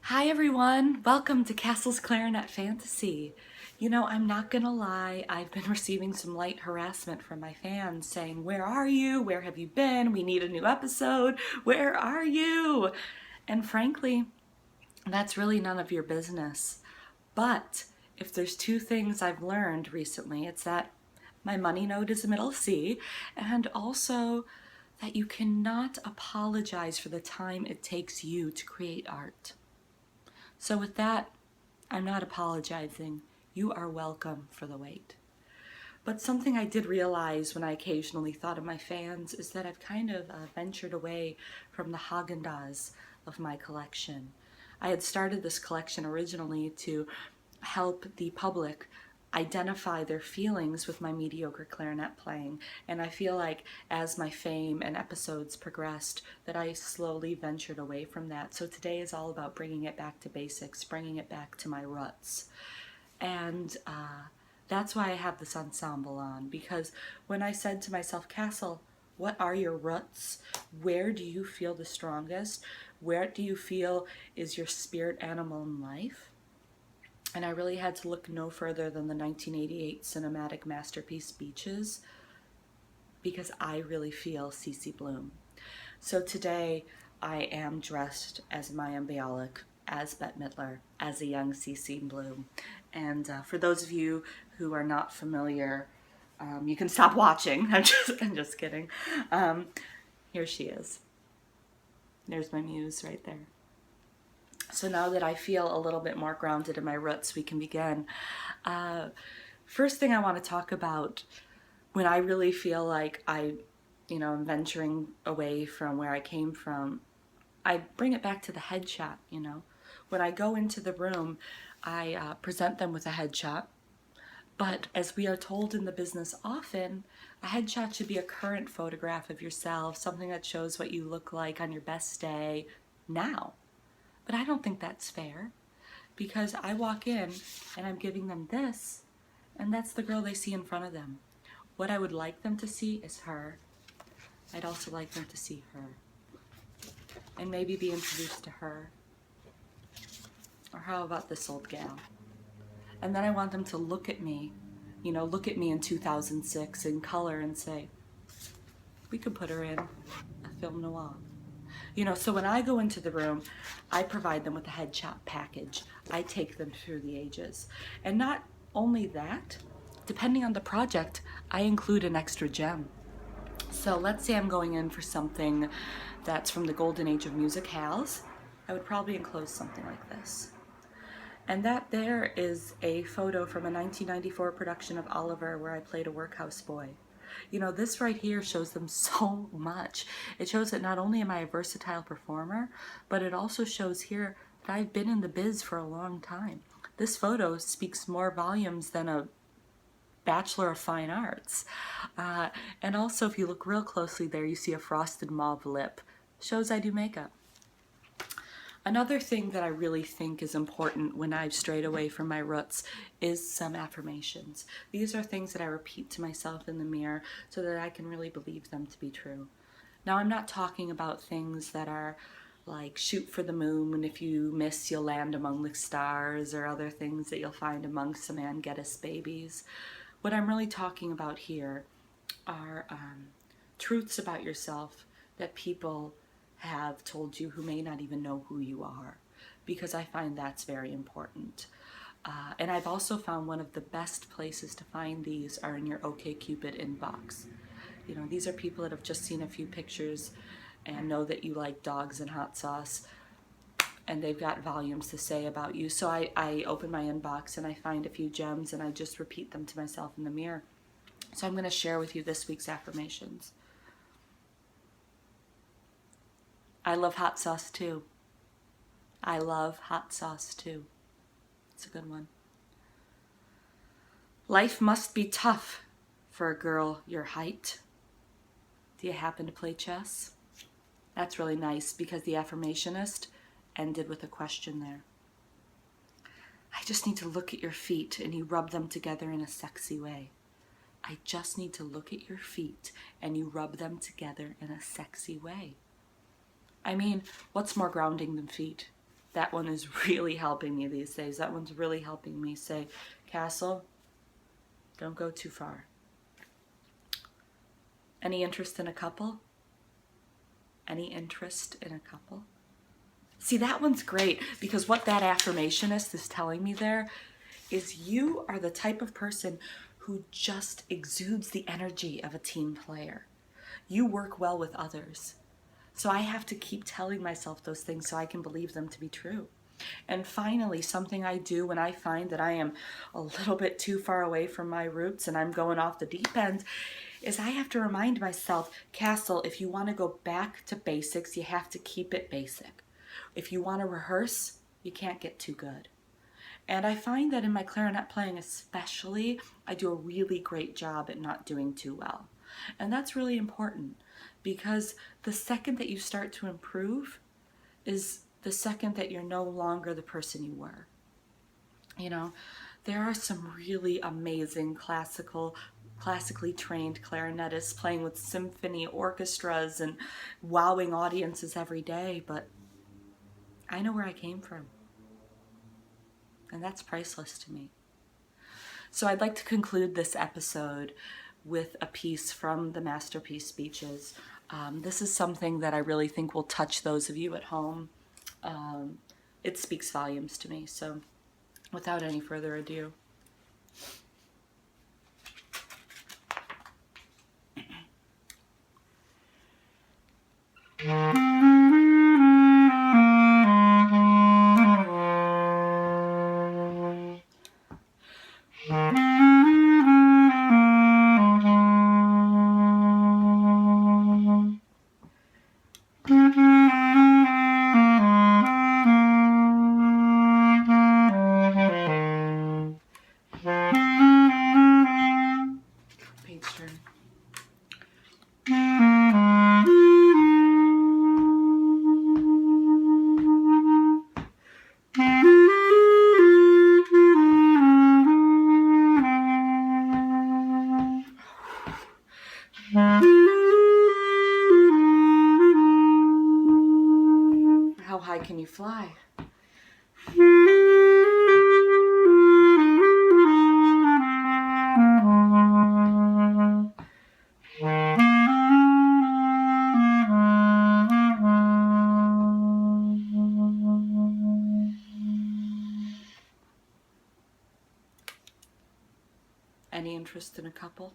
Hi everyone, welcome to Castle's Clarinet Fantasy. You know, I'm not gonna lie, I've been receiving some light harassment from my fans saying, where are you? Where have you been? We need a new episode. Where are you? And frankly, that's really none of your business. But if there's two things I've learned recently, it's that my money note is a middle C, and also that you cannot apologize for the time it takes you to create art. So with that, I'm not apologizing. You are welcome for the wait. But something I did realize when I occasionally thought of my fans is that I've kind of ventured away from the Haagen-Dazs of my collection. I had started this collection originally to help the public identify their feelings with my mediocre clarinet playing, and I feel like as my fame and episodes progressed that I slowly ventured away from that. So today is all about bringing it back to basics, bringing it back to my roots. And that's why I have this ensemble on, because when I said to myself, Castle, what are your roots? Where do you feel the strongest? Where do you feel is your spirit animal in life? And I really had to look no further than the 1988 cinematic masterpiece Beaches, because I really feel CC Bloom. So today I am dressed as Maya Bialik, as Bette Midler, as a young CC Bloom. And for those of you who are not familiar, you can stop watching. I'm just kidding. Here she is. There's my muse right there. So now that I feel a little bit more grounded in my roots, we can begin. First thing I want to talk about, when I really feel like I'm venturing away from where I came from, I bring it back to the headshot, When I go into the room, I present them with a headshot. But as we are told in the business often, a headshot should be a current photograph of yourself, something that shows what you look like on your best day now. But I don't think that's fair, because I walk in and I'm giving them this, and that's the girl they see in front of them. What I would like them to see is her. I'd also like them to see her, and maybe be introduced to her. Or how about this old gal? And then I want them to look at me, look at me in 2006 in color and say, we could put her in a film noir. So when I go into the room, I provide them with a headshot package. I take them through the ages. And not only that, depending on the project, I include an extra gem. So let's say I'm going in for something that's from the golden age of musicals. I would probably enclose something like this. And that there is a photo from a 1994 production of Oliver where I played a workhouse boy. This right here shows them so much. It shows that not only am I a versatile performer, but it also shows here that I've been in the biz for a long time. This photo speaks more volumes than a Bachelor of Fine Arts. And also, if you look real closely there, you see a frosted mauve lip. Shows I do makeup. Another thing that I really think is important when I've strayed away from my roots is some affirmations. These are things that I repeat to myself in the mirror so that I can really believe them to be true. Now, I'm not talking about things that are like shoot for the moon, and if you miss, you'll land among the stars, or other things that you'll find amongst some Angetus babies. What I'm really talking about here are truths about yourself that people have told you who may not even know who you are, because I find that's very important. And I've also found one of the best places to find these are in your OkCupid inbox. These are people that have just seen a few pictures and know that you like dogs and hot sauce, and they've got volumes to say about you. So I open my inbox and I find a few gems and I just repeat them to myself in the mirror. So I'm going to share with you this week's affirmations. I love hot sauce too. I love hot sauce too. It's a good one. Life must be tough for a girl your height. Do you happen to play chess? That's really nice, because the affirmationist ended with a question there. I just need to look at your feet and you rub them together in a sexy way. I just need to look at your feet and you rub them together in a sexy way. I mean, what's more grounding than feet? that one is really helping me these days. That one's really helping me say, Castle, don't go too far. Any interest in a couple? Any interest in a couple? See, that one's great because what that affirmationist is telling me there is you are the type of person who just exudes the energy of a team player. You work well with others. So I have to keep telling myself those things so I can believe them to be true. And finally, something I do when I find that I am a little bit too far away from my roots and I'm going off the deep end is I have to remind myself, Castle, if you want to go back to basics, you have to keep it basic. If you want to rehearse, you can't get too good. And I find that in my clarinet playing especially, I do a really great job at not doing too well. And that's really important because the second that you start to improve is the second that you're no longer the person you were. You know, there are some really amazing classically trained clarinetists playing with symphony orchestras and wowing audiences every day, but I know where I came from. And that's priceless to me. So I'd like to conclude this episode with a piece from the Masterpiece Speeches. This is something that I really think will touch those of you at home. It speaks volumes to me. So without any further ado. Page turn. How high can you fly? Any interest in a couple?